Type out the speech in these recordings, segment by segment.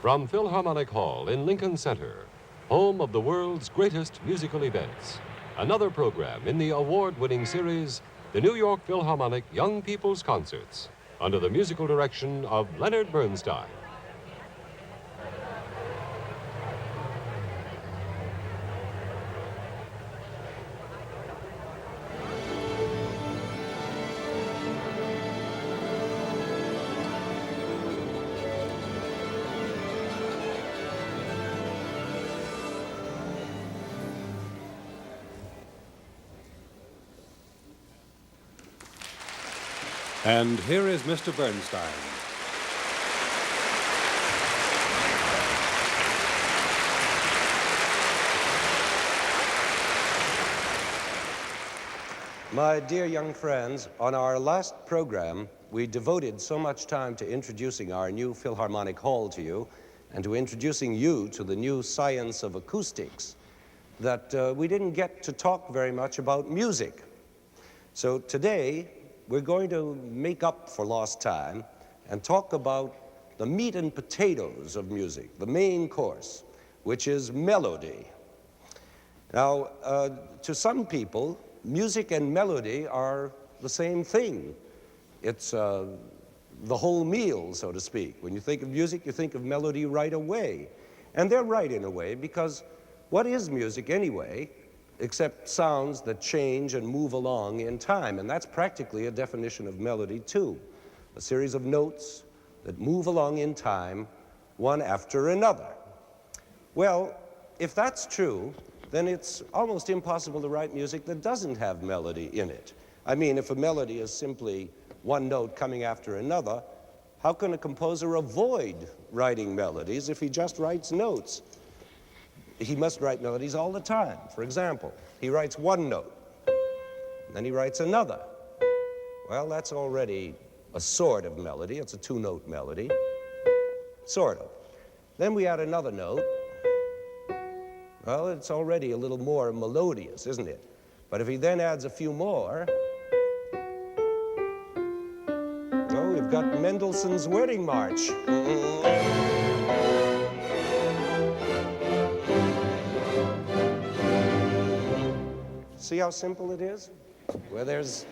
From Philharmonic Hall in Lincoln Center, home of the world's greatest musical events, another program in the award-winning series, the New York Philharmonic Young People's Concerts, under the musical direction of Leonard Bernstein. And here is Mr. Bernstein. My dear young friends, on our last program, we devoted so much time to introducing our new Philharmonic Hall to you and to introducing you to the new science of acoustics that we didn't get to talk very much about music. So today, we're going to make up for lost time and talk about the meat and potatoes of music, the main course, which is melody. Now, to some people, music and melody are the same thing. It's the whole meal, so to speak. When you think of music, you think of melody right away. And they're right in a way, because what is music anyway, except sounds that change and move along in time? And that's practically a definition of melody too. A series of notes that move along in time, one after another. Well, if that's true, then it's almost impossible to write music that doesn't have melody in it. I mean, if a melody is simply one note coming after another, how can a composer avoid writing melodies if he just writes notes? He must write melodies all the time. For example, he writes one note, then he writes another. Well, that's already a sort of melody. It's a two-note melody, sort of. Then we add another note. Well, it's already a little more melodious, isn't it? But if he then adds a few more, oh, we've got Mendelssohn's Wedding March. See how simple it is? Where there's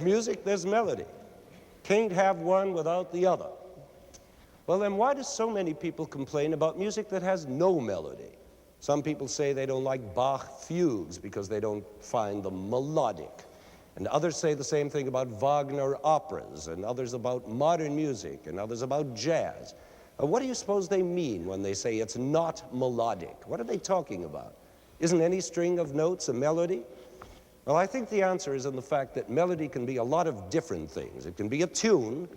music, there's melody. Can't have one without the other. Well, then why do so many people complain about music that has no melody? Some people say they don't like Bach fugues because they don't find them melodic. And others say the same thing about Wagner operas, and others about modern music, and others about jazz. What do you suppose they mean when they say it's not melodic? What are they talking about? Isn't any string of notes a melody? Well, I think the answer is in the fact that melody can be a lot of different things. It can be a tune,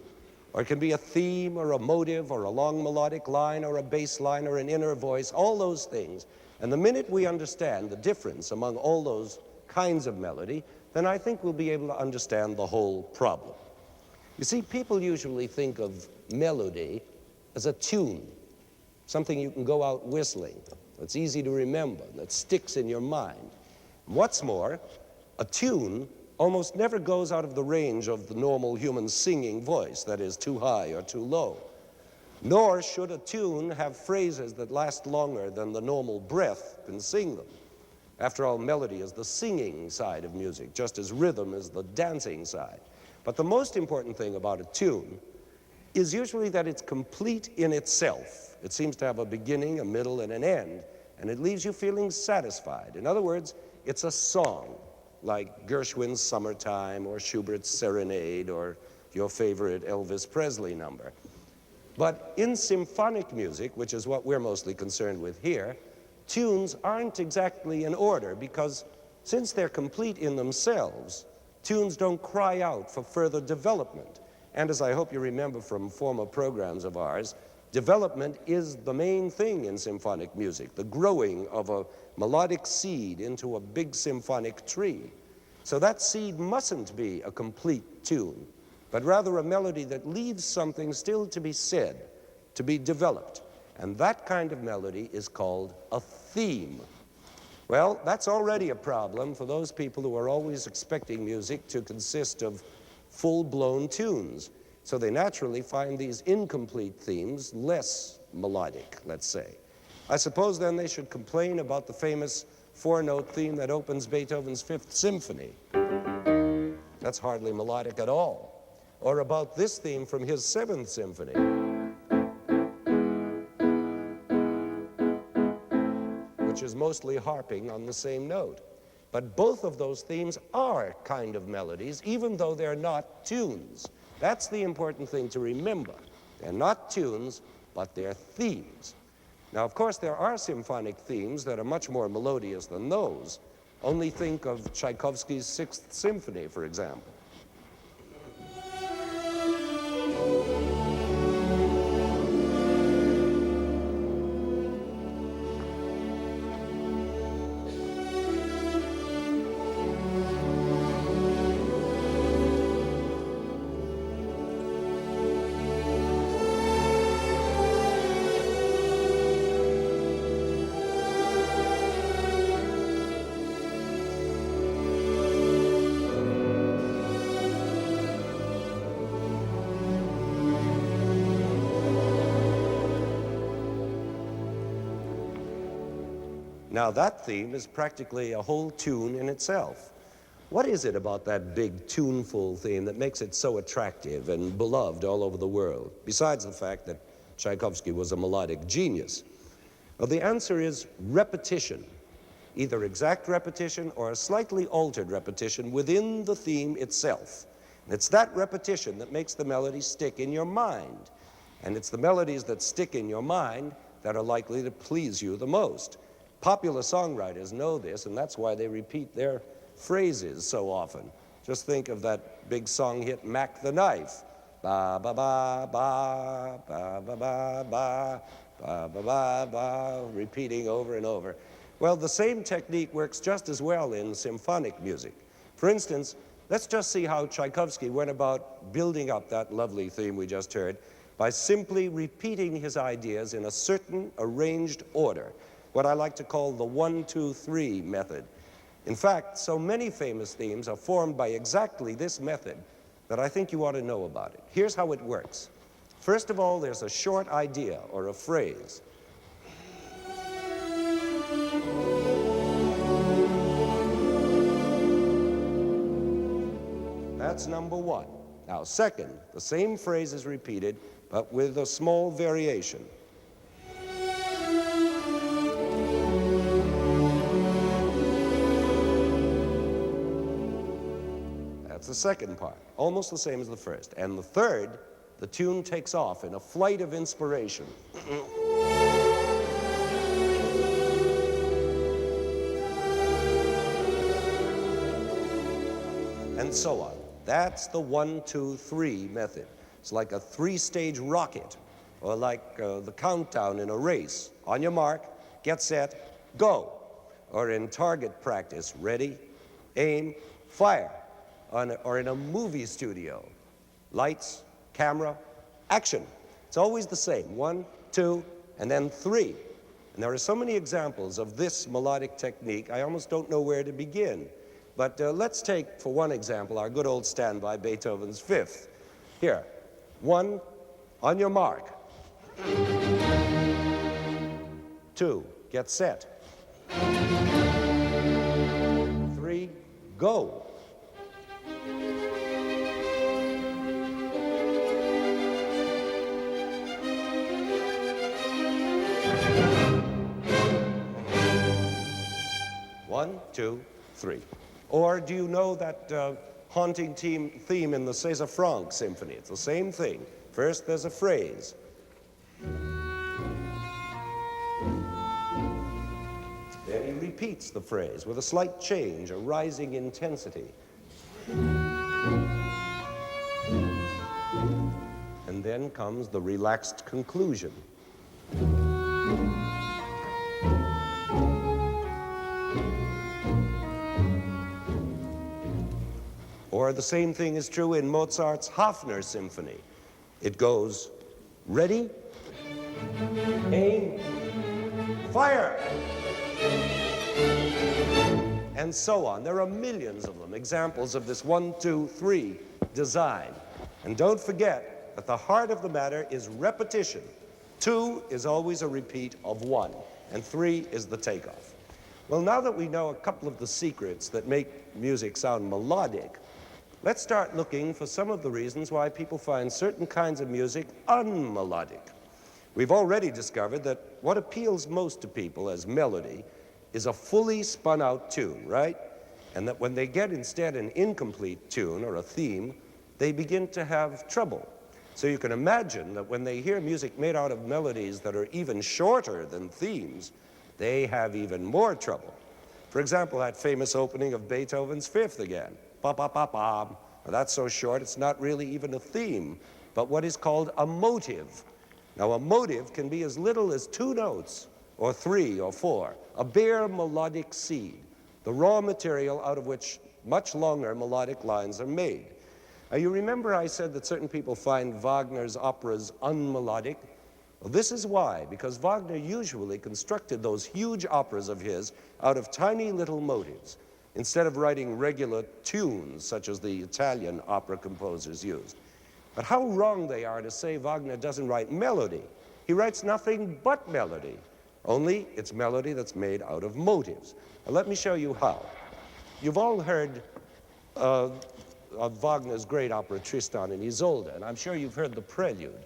or it can be a theme, or a motive, or a long melodic line, or a bass line, or an inner voice, all those things. And the minute we understand the difference among all those kinds of melody, then I think we'll be able to understand the whole problem. You see, people usually think of melody as a tune, something you can go out whistling, that's easy to remember, that sticks in your mind. What's more, a tune almost never goes out of the range of the normal human singing voice, that is, too high or too low. Nor should a tune have phrases that last longer than the normal breath can sing them. After all, melody is the singing side of music, just as rhythm is the dancing side. But the most important thing about a tune is usually that it's complete in itself. It seems to have a beginning, a middle, and an end, and it leaves you feeling satisfied. In other words, it's a song, like Gershwin's Summertime, or Schubert's Serenade, or your favorite Elvis Presley number. But in symphonic music, which is what we're mostly concerned with here, tunes aren't exactly in order, because since they're complete in themselves, tunes don't cry out for further development. And as I hope you remember from former programs of ours, development is the main thing in symphonic music, the growing of a melodic seed into a big symphonic tree. So that seed mustn't be a complete tune, but rather a melody that leaves something still to be said, to be developed. And that kind of melody is called a theme. Well, that's already a problem for those people who are always expecting music to consist of full-blown tunes. So they naturally find these incomplete themes less melodic, let's say. I suppose then they should complain about the famous four-note theme that opens Beethoven's Fifth Symphony. That's hardly melodic at all. Or about this theme from his Seventh Symphony, which is mostly harping on the same note. But both of those themes are kind of melodies, even though they're not tunes. That's the important thing to remember. They're not tunes, but they're themes. Now, of course, there are symphonic themes that are much more melodious than those. Only think of Tchaikovsky's Sixth Symphony, for example. Now, that theme is practically a whole tune in itself. What is it about that big tuneful theme that makes it so attractive and beloved all over the world, besides the fact that Tchaikovsky was a melodic genius? Well, the answer is repetition, either exact repetition or a slightly altered repetition within the theme itself. And it's that repetition that makes the melody stick in your mind. And it's the melodies that stick in your mind that are likely to please you the most. Popular songwriters know this, and that's why they repeat their phrases so often. Just think of that big song hit, Mac the Knife. Ba, ba, ba, ba, ba, ba, ba, ba, ba, ba, ba, ba, repeating over and over. Well, the same technique works just as well in symphonic music. For instance, let's just see how Tchaikovsky went about building up that lovely theme we just heard by simply repeating his ideas in a certain arranged order, what I like to call the 1-2-3 method. In fact, so many famous themes are formed by exactly this method that I think you ought to know about it. Here's how it works. First of all, there's a short idea or a phrase. That's number one. Now, second, the same phrase is repeated, but with a small variation. That's the second part, almost the same as the first. And the third, the tune takes off in a flight of inspiration. And so on. That's the 1-2-3 method. It's like a three-stage rocket, or like the countdown in a race. On your mark, get set, go. Or in target practice, ready, aim, fire. Or in a movie studio, lights, camera, action. It's always the same, 1, 2, and then 3. And there are so many examples of this melodic technique, I almost don't know where to begin. But let's take, for one example, our good old standby, Beethoven's Fifth. Here, 1, on your mark. 2, get set. 3, go. One, 2, 3. Or do you know that haunting theme in the César Franck Symphony? It's the same thing. First, there's a phrase. Then he repeats the phrase with a slight change, a rising intensity. And then comes the relaxed conclusion. Or the same thing is true in Mozart's Wagner Symphony. It goes, ready, aim, fire, and so on. There are millions of them, examples of this 1-2-3 design. And don't forget, at the heart of the matter is repetition. 2 is always a repeat of 1, and 3 is the takeoff. Well, now that we know a couple of the secrets that make music sound melodic, let's start looking for some of the reasons why people find certain kinds of music unmelodic. We've already discovered that what appeals most to people as melody is a fully spun out tune, right? And that when they get instead an incomplete tune or a theme, they begin to have trouble. So you can imagine that when they hear music made out of melodies that are even shorter than themes, they have even more trouble. For example, that famous opening of Beethoven's Fifth again. Ba-ba-ba-ba. Now, that's so short, it's not really even a theme, but what is called a motive. Now, a motive can be as little as 2 notes, or 3 or 4, a bare melodic seed, the raw material out of which much longer melodic lines are made. Now, you remember I said that certain people find Wagner's operas unmelodic? Well, this is why, because Wagner usually constructed those huge operas of his out of tiny little motives, instead of writing regular tunes such as the Italian opera composers used. But how wrong they are to say Wagner doesn't write melody. He writes nothing but melody, only it's melody that's made out of motives. Now, let me show you how. You've all heard of Wagner's great opera Tristan and Isolde, and I'm sure you've heard the prelude.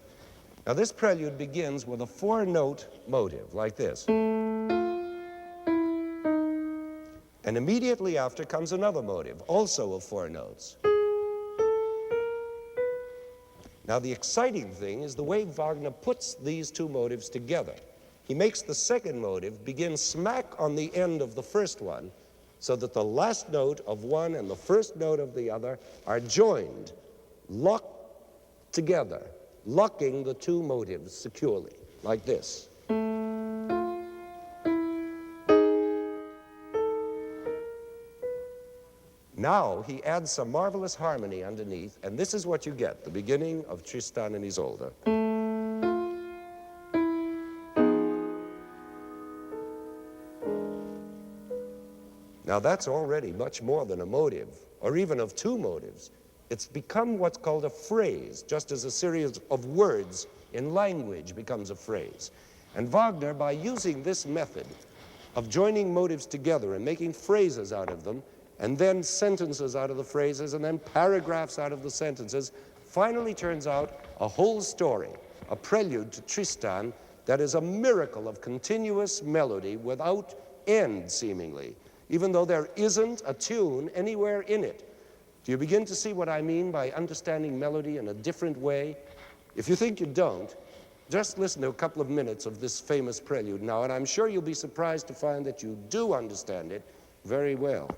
Now, this prelude begins with a 4-note motive, like this. And immediately after comes another motive, also of 4 notes. Now, the exciting thing is the way Wagner puts these 2 motives together. He makes the second motive begin smack on the end of the first one, so that the last note of one and the first note of the other are joined, locked together, locking the 2 motives securely, like this. Now he adds some marvelous harmony underneath, and this is what you get, the beginning of Tristan and Isolde. Now that's already much more than a motive, or even of 2 motives. It's become what's called a phrase, just as a series of words in language becomes a phrase. And Wagner, by using this method of joining motives together and making phrases out of them, and then sentences out of the phrases, and then paragraphs out of the sentences, finally turns out a whole story, a prelude to Tristan that is a miracle of continuous melody without end, seemingly, even though there isn't a tune anywhere in it. Do you begin to see what I mean by understanding melody in a different way? If you think you don't, just listen to a couple of minutes of this famous prelude now, and I'm sure you'll be surprised to find that you do understand it very well.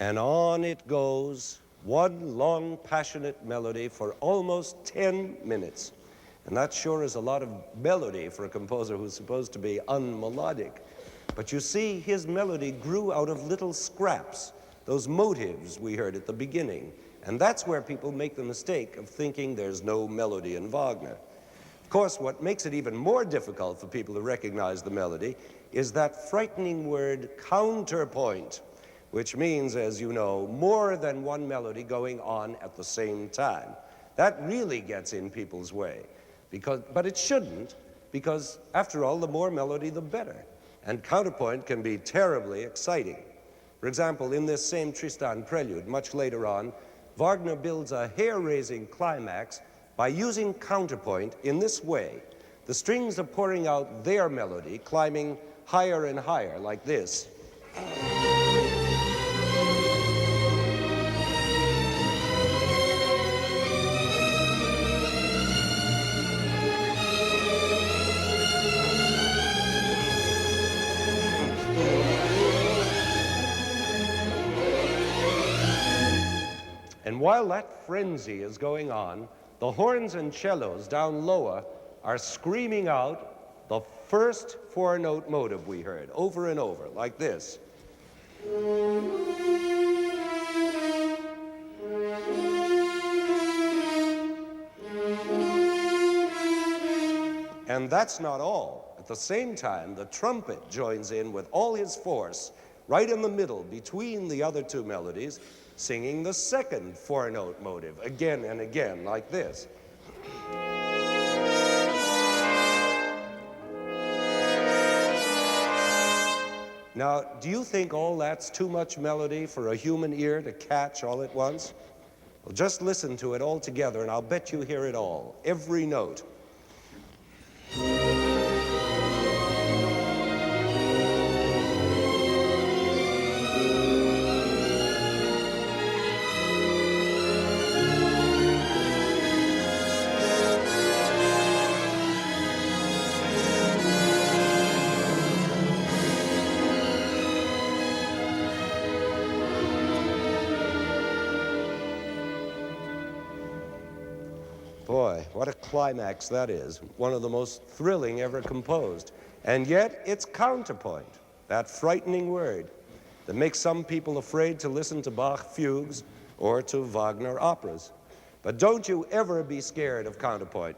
and on it goes, one long, passionate melody for almost 10 minutes. And that sure is a lot of melody for a composer who's supposed to be unmelodic. But you see, his melody grew out of little scraps, those motives we heard at the beginning. And that's where people make the mistake of thinking there's no melody in Wagner. Of course, what makes it even more difficult for people to recognize the melody is that frightening word counterpoint, which means, as you know, more than one melody going on at the same time. That really gets in people's way, but it shouldn't, because after all, the more melody, the better. And counterpoint can be terribly exciting. For example, in this same Tristan prelude, much later on, Wagner builds a hair-raising climax by using counterpoint in this way. The strings are pouring out their melody, climbing higher and higher, like this. And while that frenzy is going on, the horns and cellos down lower are screaming out the first four-note motive we heard over and over, like this. And that's not all. At the same time, the trumpet joins in with all his force right in the middle between the other two melodies, singing the second four-note motive again and again, like this. Now, do you think all that's too much melody for a human ear to catch all at once? Well, just listen to it all together, and I'll bet you hear it all, every note. Boy, what a climax that is. One of the most thrilling ever composed. And yet, it's counterpoint, that frightening word that makes some people afraid to listen to Bach fugues or to Wagner operas. But don't you ever be scared of counterpoint.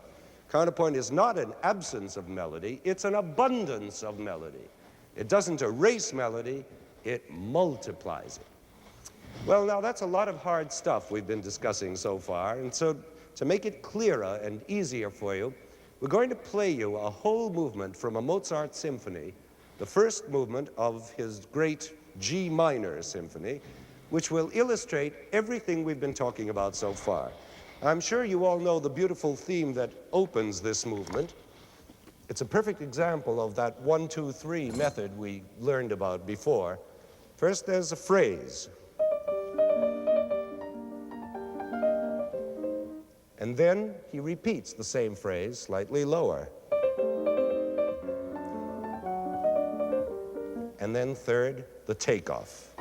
Counterpoint is not an absence of melody, it's an abundance of melody. It doesn't erase melody, it multiplies it. Well, now that's a lot of hard stuff we've been discussing so far, and so to make it clearer and easier for you, we're going to play you a whole movement from a Mozart symphony, the first movement of his great G minor symphony, which will illustrate everything we've been talking about so far. I'm sure you all know the beautiful theme that opens this movement. It's a perfect example of that 1-2-3 method we learned about before. First, there's a phrase. And then he repeats the same phrase slightly lower. And then third, the takeoff.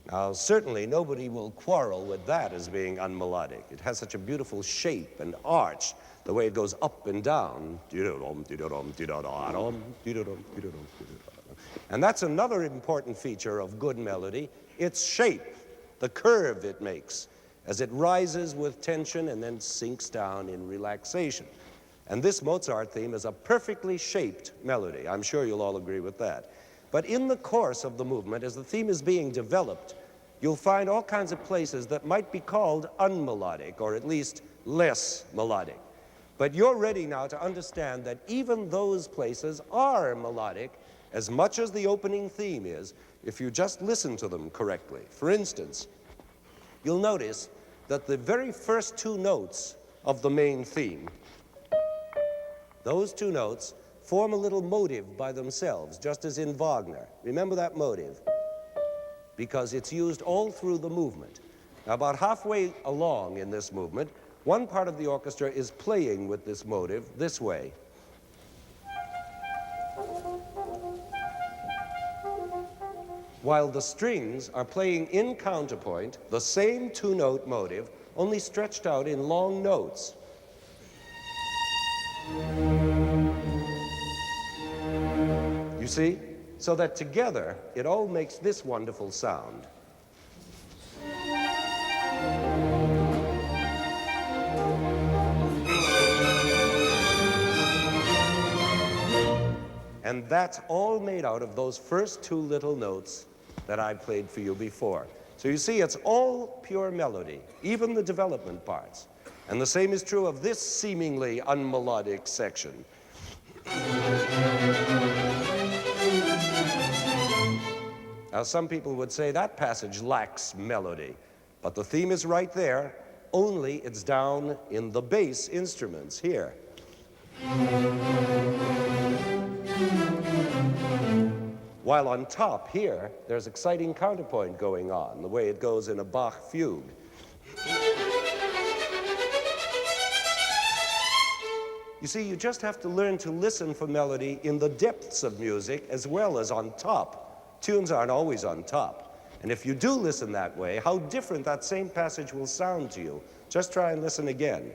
Now, certainly nobody will quarrel with that as being unmelodic. It has such a beautiful shape and arch, the way it goes up and down. And that's another important feature of good melody, its shape, the curve it makes, as it rises with tension and then sinks down in relaxation. And this Mozart theme is a perfectly shaped melody. I'm sure you'll all agree with that. But in the course of the movement, as the theme is being developed, you'll find all kinds of places that might be called unmelodic, or at least less melodic. But you're ready now to understand that even those places are melodic, as much as the opening theme is, if you just listen to them correctly. For instance, you'll notice that the very first two notes of the main theme, those two notes form a little motive by themselves, just as in Wagner. Remember that motive, because it's used all through the movement. Now, about halfway along in this movement, one part of the orchestra is playing with this motive this way. while the strings are playing in counterpoint the same two-note motive, only stretched out in long notes. You see? So that together, it all makes this wonderful sound. And that's all made out of those first two little notes that I played for you before. So you see, it's all pure melody, even the development parts. And the same is true of this seemingly unmelodic section. Now, some people would say that passage lacks melody, but the theme is right there, only it's down in the bass instruments here. While on top here, there's exciting counterpoint going on, the way it goes in a Bach fugue. You see, you just have to learn to listen for melody in the depths of music as well as on top. Tunes aren't always on top. And if you do listen that way, how different that same passage will sound to you. Just try and listen again.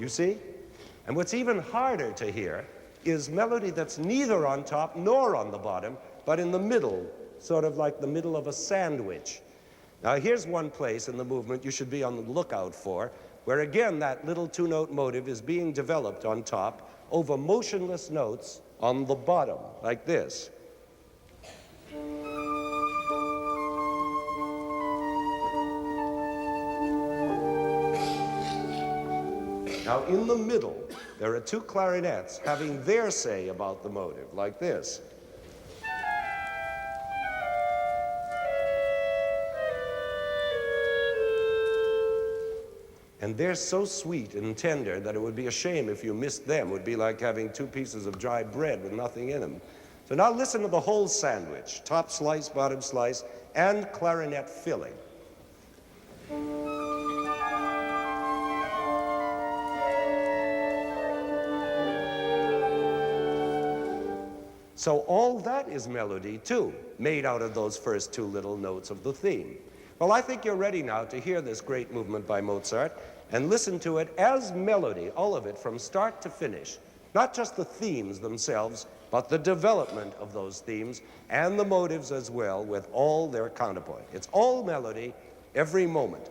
You see? And what's even harder to hear is melody that's neither on top nor on the bottom, but in the middle, sort of like the middle of a sandwich. Now, here's one place in the movement you should be on the lookout for, where again that little two-note motive is being developed on top over motionless notes on the bottom, like this. Now, in the middle, there are two clarinets having their say about the motive, like this. And they're so sweet and tender that it would be a shame if you missed them. It would be like having two pieces of dry bread with nothing in them. So now listen to the whole sandwich, top slice, bottom slice, and clarinet filling. So all that is melody, too, made out of those first two little notes of the theme. Well, I think you're ready now to hear this great movement by Mozart and listen to it as melody, all of it, from start to finish. Not just the themes themselves, but the development of those themes and the motives as well, with all their counterpoint. It's all melody, every moment.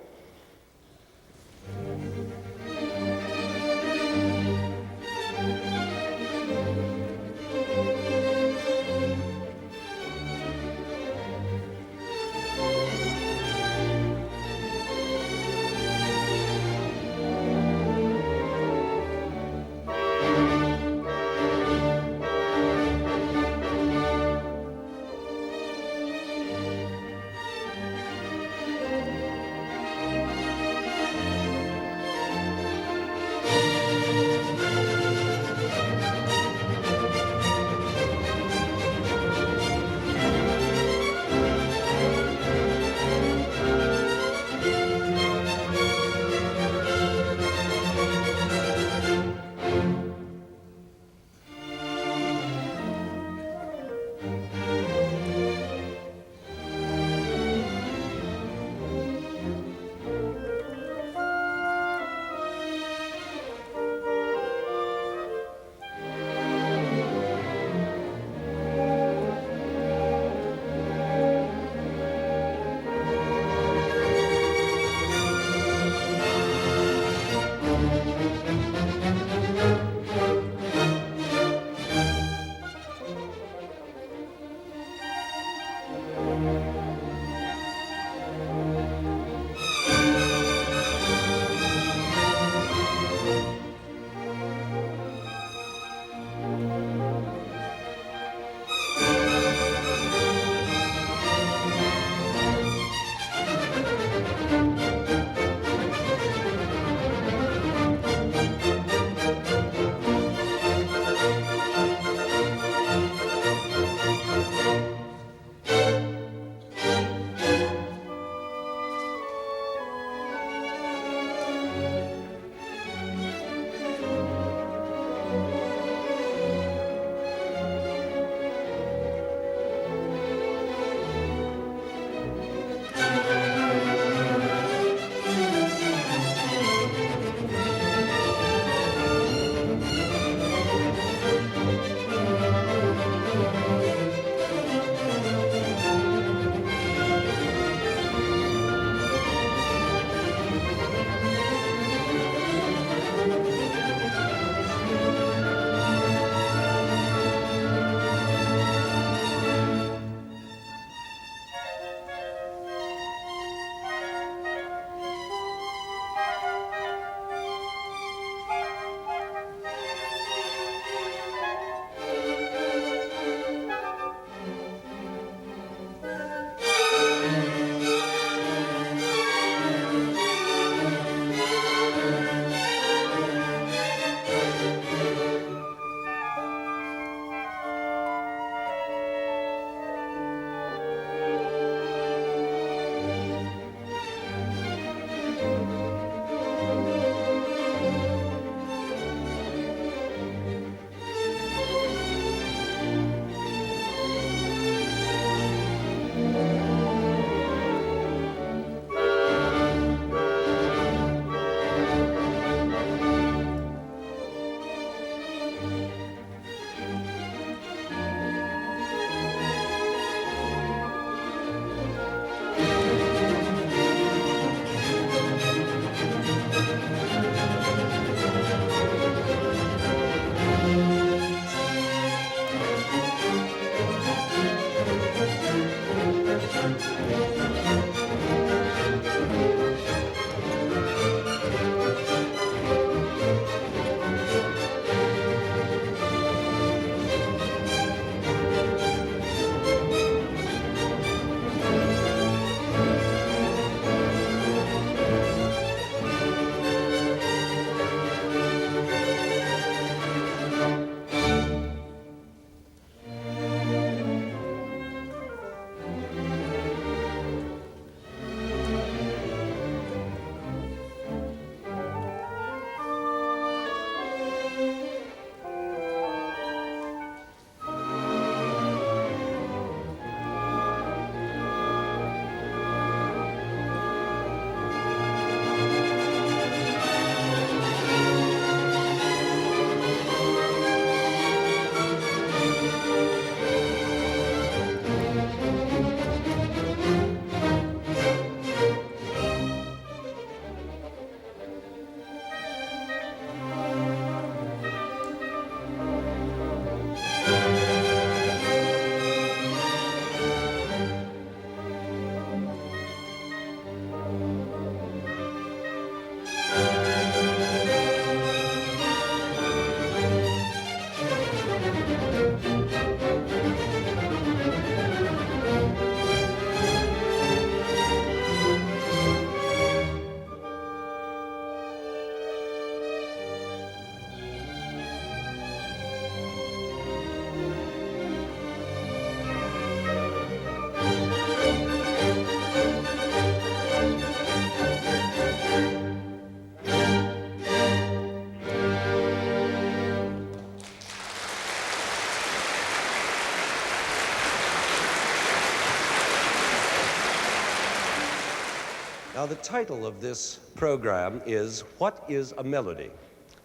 Now, the title of this program is, What is a Melody?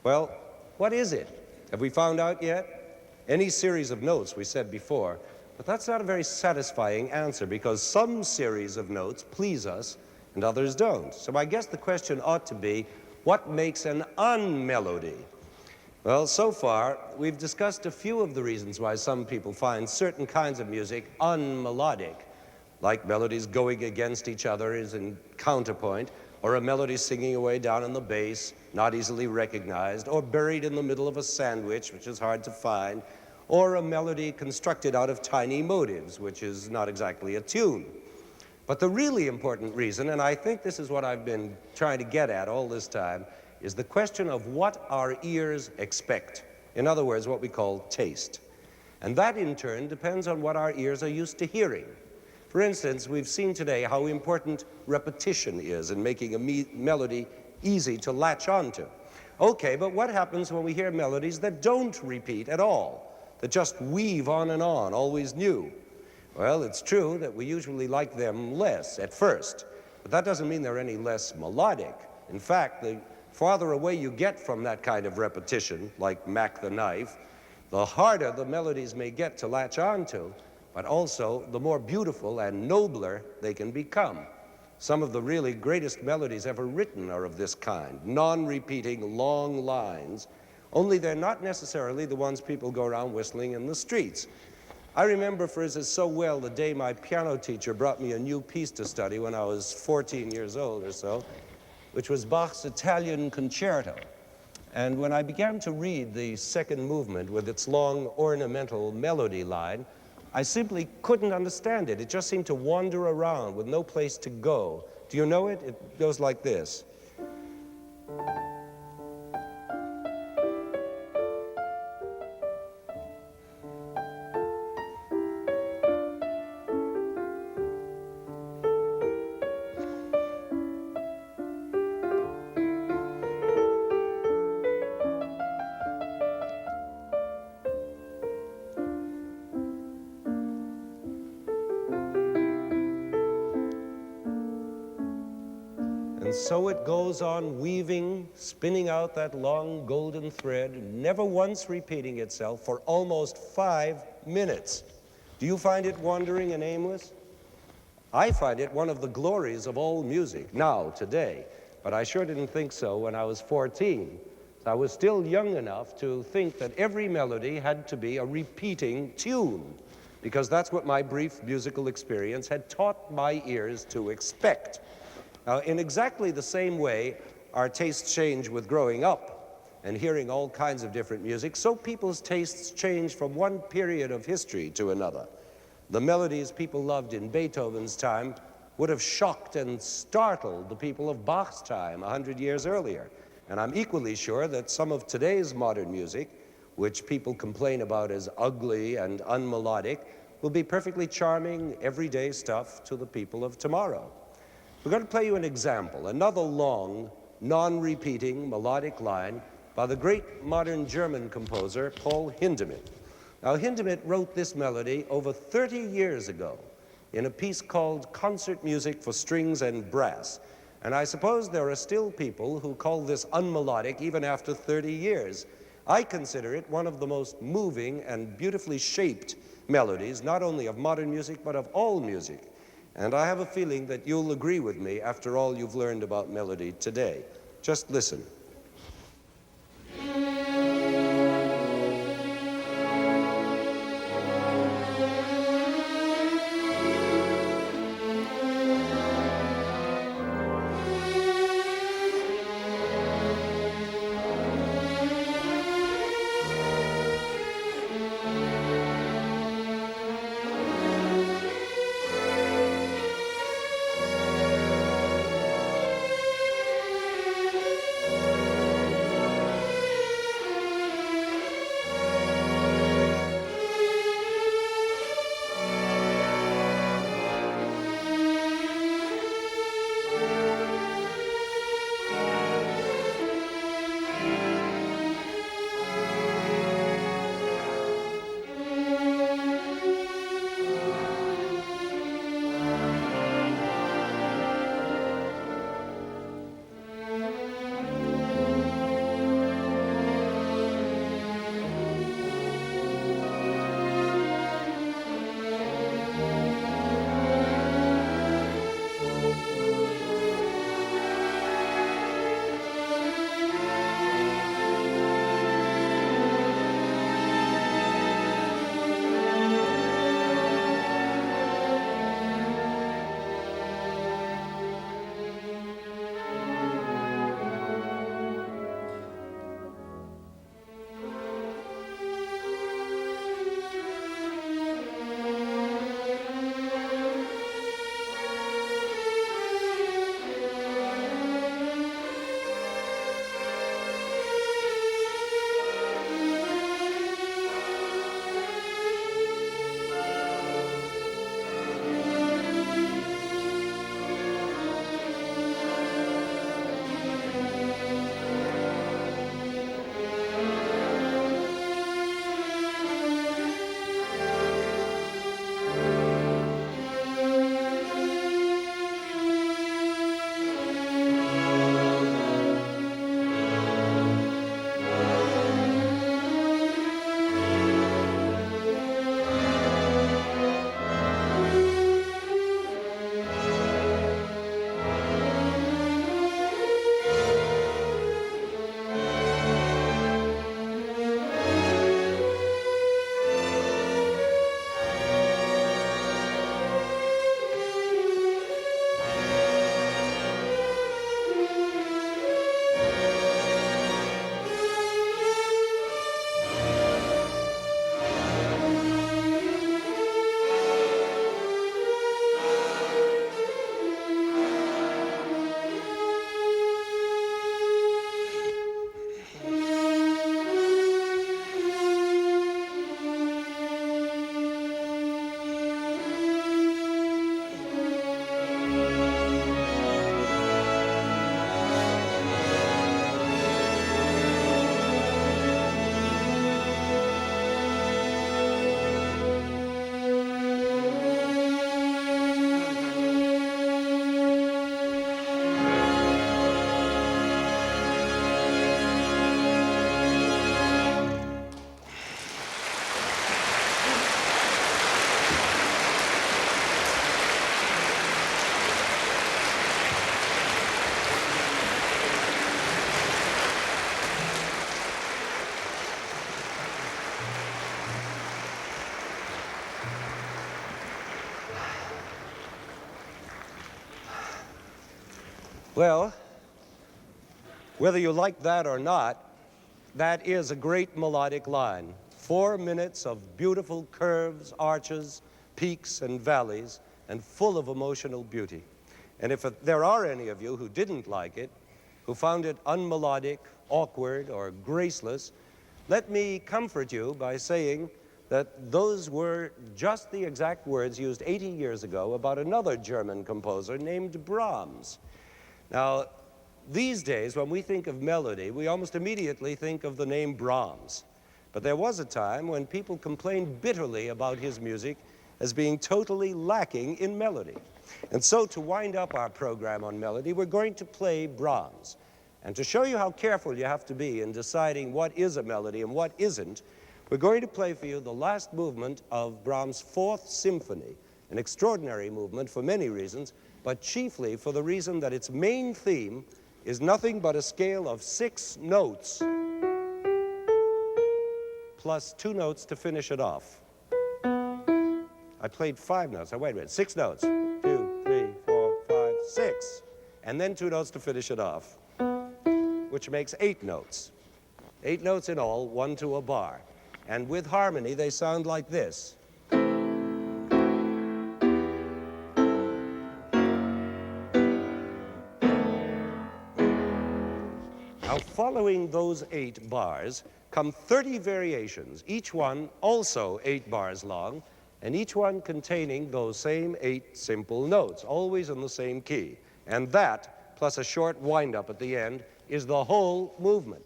Well, what is it? Have we found out yet? Any series of notes, we said before, but that's not a very satisfying answer because some series of notes please us and others don't. So I guess the question ought to be, what makes an unmelody? Well, so far, we've discussed a few of the reasons why some people find certain kinds of music unmelodic, like melodies going against each other is in counterpoint, or a melody singing away down in the bass, not easily recognized, or buried in the middle of a sandwich, which is hard to find, or a melody constructed out of tiny motives, which is not exactly a tune. But the really important reason, and I think this is what I've been trying to get at all this time, is the question of what our ears expect. In other words, what we call taste. And that, in turn, depends on what our ears are used to hearing. For instance, we've seen today how important repetition is in making a melody easy to latch onto. Okay, but what happens when we hear melodies that don't repeat at all, that just weave on and on, always new? Well, it's true that we usually like them less at first, but that doesn't mean they're any less melodic. In fact, the farther away you get from that kind of repetition, like Mac the Knife, the harder the melodies may get to latch onto, but also the more beautiful and nobler they can become. Some of the really greatest melodies ever written are of this kind, non-repeating long lines, only they're not necessarily the ones people go around whistling in the streets. I remember, for instance, so well the day my piano teacher brought me a new piece to study when I was 14 years old or so, which was Bach's Italian Concerto. And when I began to read the second movement with its long ornamental melody line, I simply couldn't understand it. It just seemed to wander around with no place to go. Do you know it? It goes like this. And so it goes on weaving, spinning out that long golden thread, never once repeating itself for almost 5 minutes. Do you find it wandering and aimless? I find it one of the glories of all music now, today, but I sure didn't think so when I was 14. I was still young enough to think that every melody had to be a repeating tune, because that's what my brief musical experience had taught my ears to expect. Now, in exactly the same way our tastes change with growing up and hearing all kinds of different music, so people's tastes change from one period of history to another. The melodies people loved in Beethoven's time would have shocked and startled the people of Bach's time 100 years earlier. And I'm equally sure that some of today's modern music, which people complain about as ugly and unmelodic, will be perfectly charming, everyday stuff to the people of tomorrow. We're going to play you an example, another long, non-repeating melodic line by the great modern German composer, Paul Hindemith. Now, Hindemith wrote this melody over 30 years ago in a piece called Concert Music for Strings and Brass. And I suppose there are still people who call this unmelodic even after 30 years. I consider it one of the most moving and beautifully shaped melodies, not only of modern music, but of all music. And I have a feeling that you'll agree with me after all you've learned about melody today. Just listen. Well, whether you like that or not, that is a great melodic line. 4 minutes of beautiful curves, arches, peaks, and valleys, and full of emotional beauty. And if there are any of you who didn't like it, who found it unmelodic, awkward, or graceless, let me comfort you by saying that those were just the exact words used 80 years ago about another German composer named Brahms. Now, these days, when we think of melody, we almost immediately think of the name Brahms. But there was a time when people complained bitterly about his music as being totally lacking in melody. And so, to wind up our program on melody, we're going to play Brahms. And to show you how careful you have to be in deciding what is a melody and what isn't, we're going to play for you the last movement of Brahms' Fourth Symphony, an extraordinary movement for many reasons, but chiefly for the reason that its main theme is nothing but a scale of 6 notes plus 2 notes to finish it off. I played 5 notes. Wait a minute. 6 notes. 2, 3, 4, 5, 6. And then 2 notes to finish it off, which makes 8 notes. 8 notes in all, 1 to a bar. And with harmony, they sound like this. Now, following those 8 bars come 30 variations, each one also 8 bars long, and each one containing those same 8 simple notes, always in the same key. And that, plus a short wind-up at the end, is the whole movement.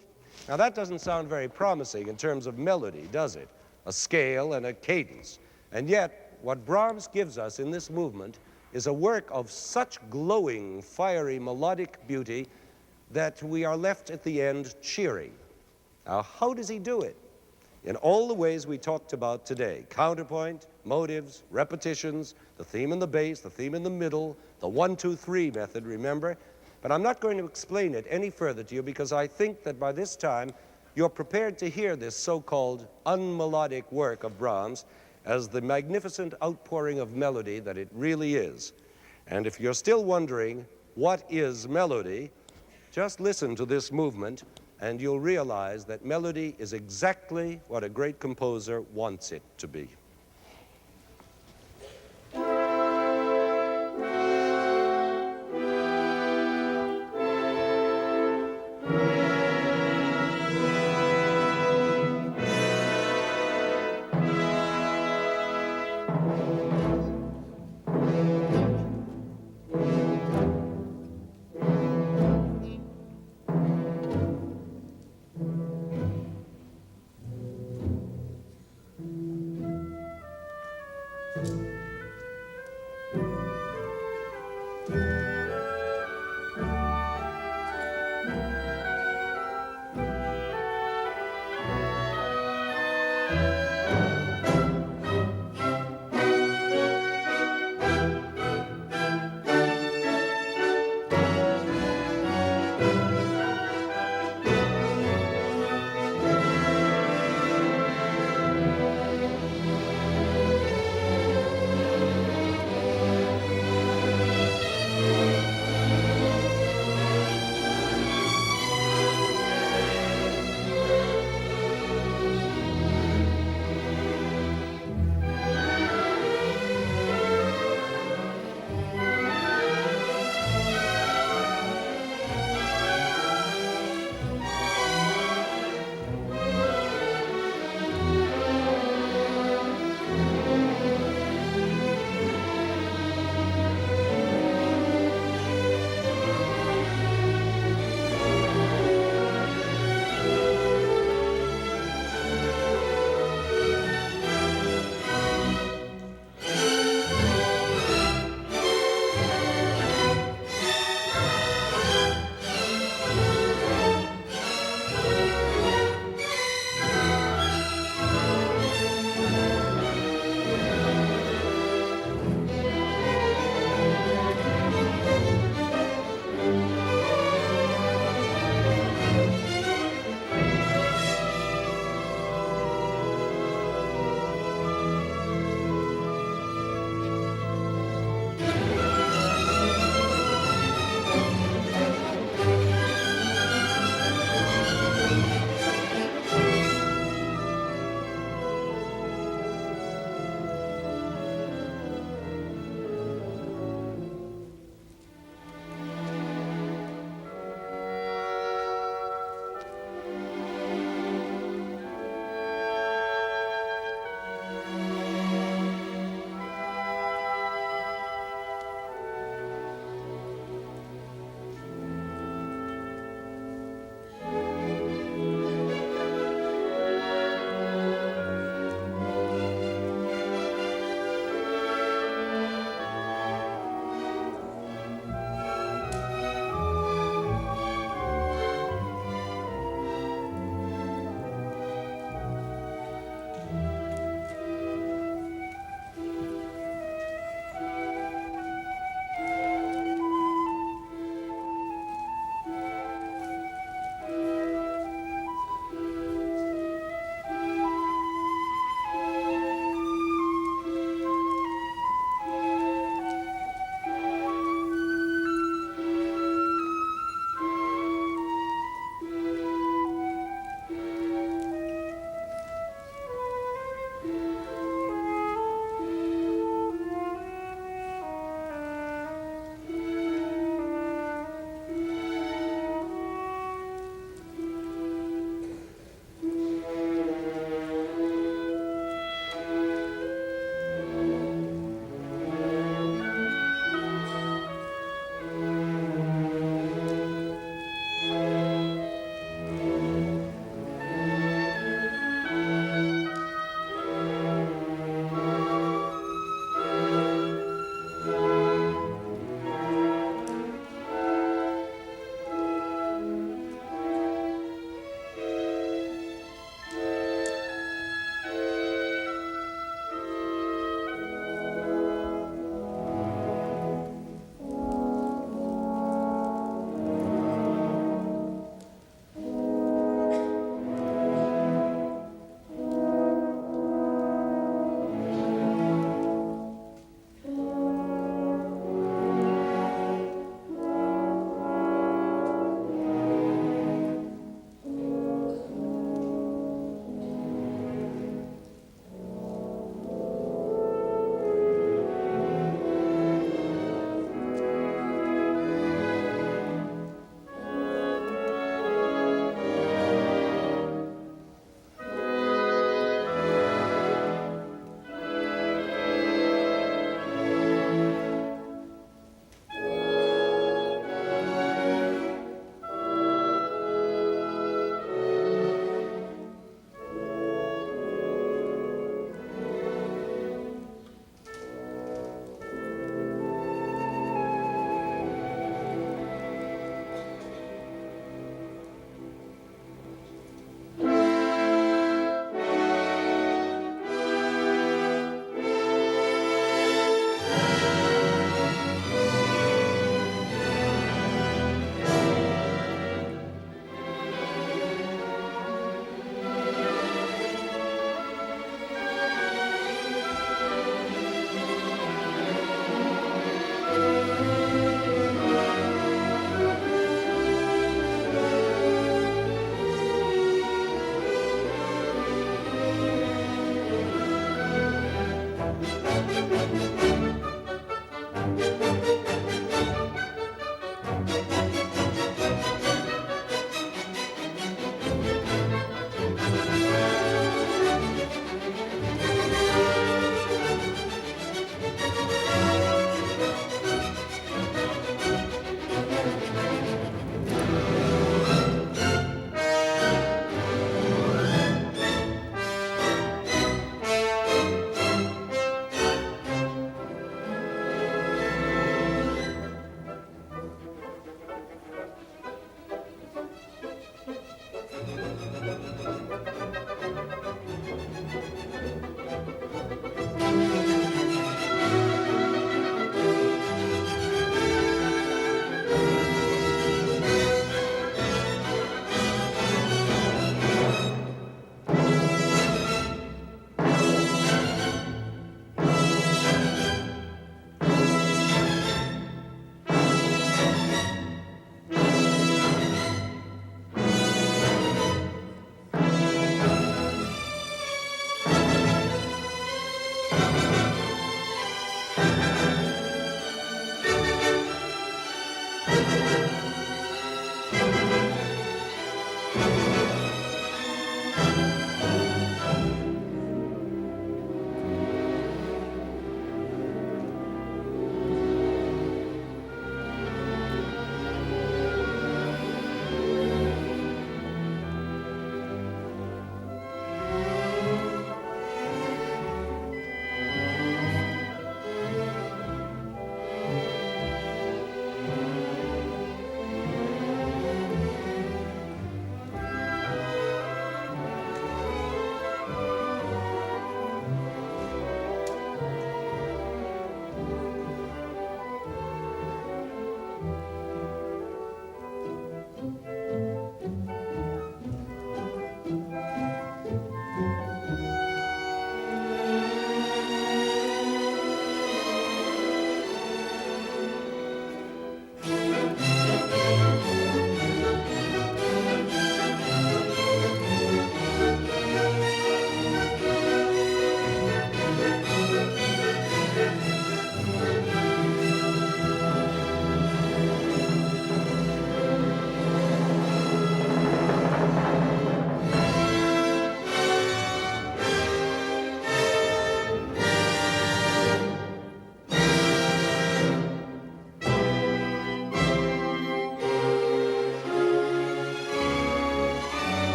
Now, that doesn't sound very promising in terms of melody, does it? A scale and a cadence. And yet, what Brahms gives us in this movement is a work of such glowing, fiery, melodic beauty that we are left at the end cheering. Now, how does he do it? In all the ways we talked about today: counterpoint, motives, repetitions, the theme in the bass, the theme in the middle, the 1-2-3 method, remember? But I'm not going to explain it any further to you because I think that by this time you're prepared to hear this so-called unmelodic work of Brahms as the magnificent outpouring of melody that it really is. And if you're still wondering what is melody, just listen to this movement and you'll realize that melody is exactly what a great composer wants it to be.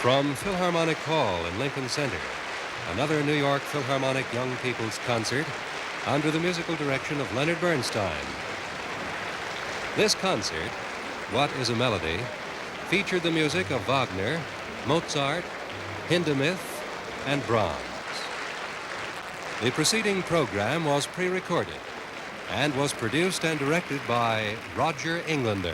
From Philharmonic Hall in Lincoln Center, another New York Philharmonic Young People's Concert under the musical direction of Leonard Bernstein. This concert, What is a Melody, featured the music of Wagner, Mozart, Hindemith and Brahms. The preceding program was pre-recorded and was produced and directed by Roger Englander.